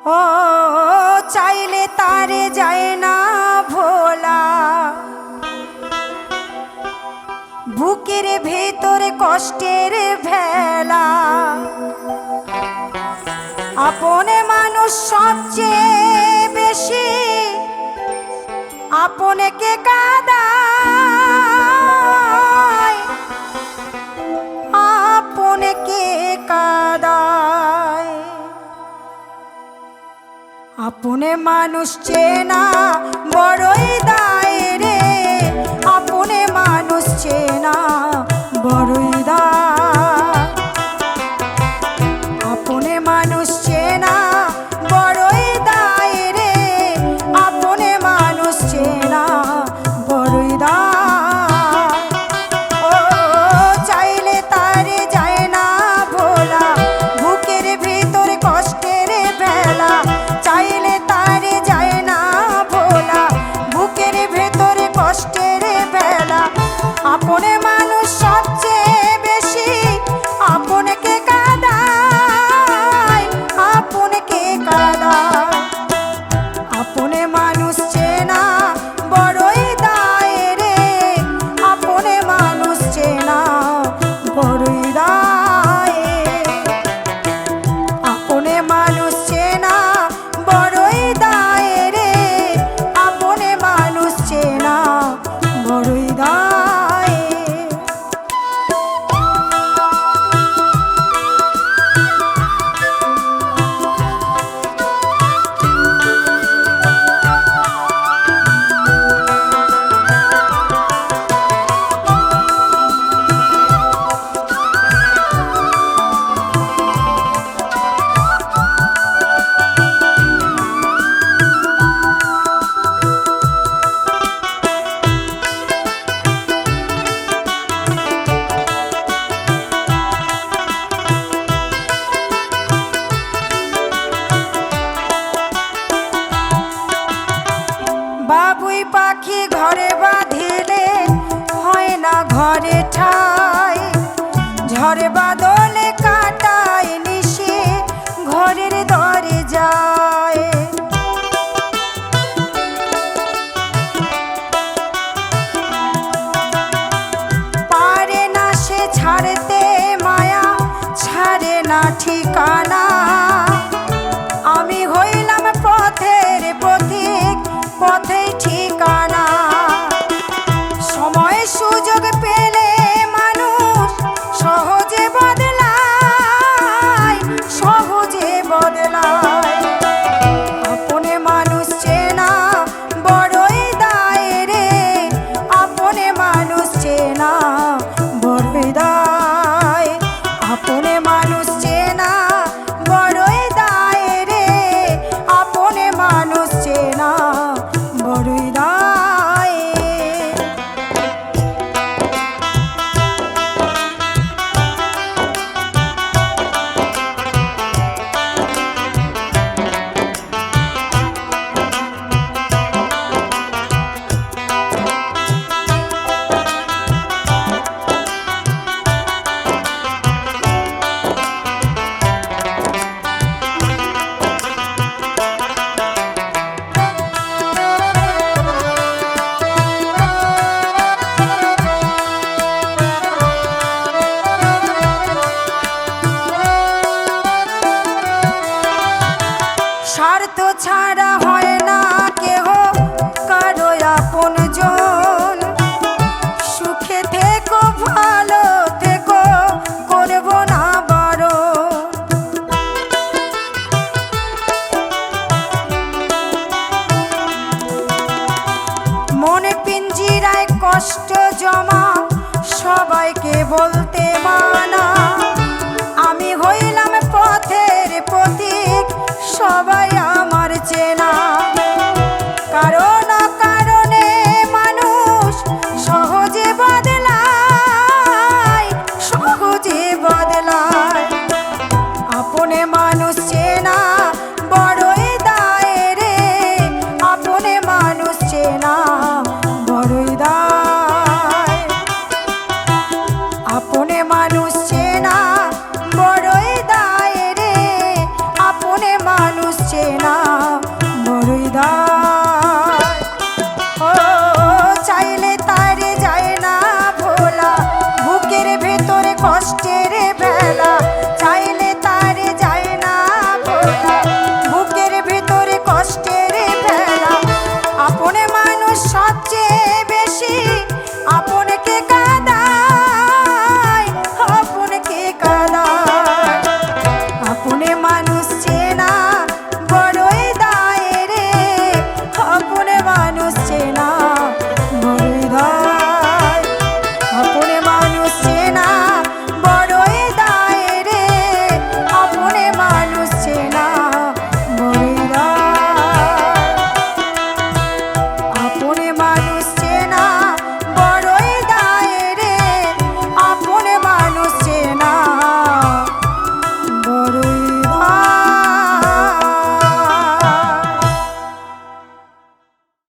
ও চাইলে তারে যায় না ভোলা, বুকের ভেতরে কষ্টের ভেলা। আপনে মানুষ সবচেয়ে বেশি আপনকে কাঁদায়, আপনকে কাঁদায়। আপনে মানুষ চেনা বড়ই দায় রে, আপনে মানুষ চেনা বড়ই দায়। আপনে মানুষ চেনা বড়ই দায় রে, আপনে মানুষ চেনা বড়ই দায়। ও চাইলে তারে যায় না ভোলা, বুকের ভিতরে কষ্টের ভেলা। চাইলে তারে যায় না ভোলা, বুকের ভেতরে কষ্টের ভেলা। আপনে মানুষ সবচেয়ে বেশি আপনকে কাঁদায়, আপনকে কাঁদায়। আপনে মানুষ চেনা বড়ই দায় রে, আপনে মানুষ চেনা বড়ই দায়। আপনে মানুষ চেনা বড়ই দায় রে, আপনে মানুষ চেনা বড়ই দায়। বাবুই পাখি ঘরে বাঁধিলে হয় না ঘরে ঠাই, ঝড়ে বাদলে কাটায় নিশি ঘরের দরে যায়। পারে না সে ছাড়তে মায়া, ছাড়ে না ঠিকানা। আমি হইলাম পথের পথিক, পথেই ঠিকানা। সময় সুযোগ পেলে মানুষ সহজে বদলায়, সহজে বদলায়। আপনে মানুষ চেনা বড়ই দায় রে, আপনে মানুষ চেনা বড়ই দায়। আপনে মানুষ চেনা বড়ই দায় রে, আপনে মানুষ চেনা বড়ই দায়। স্বার্থ ছাড়া হয় না কেহ কারো আপনজন। সুখে থেকো ভালো থেকো করব না বারণ। মনে পিঞ্জিরায় কষ্ট জমা, সবাইকে বলতে মানা। আমি হইলাম পথের পথিক, সবাই আমার চেনা। কারণ কারণে মানুষ সহজে বদলায়, সহজে বদলায়। আপনে মানুষ চেনা বড়ই দায় রে, আপনে মানুষ চেনা বড়ই দায়। আপনে চেনা বড়ই দায়।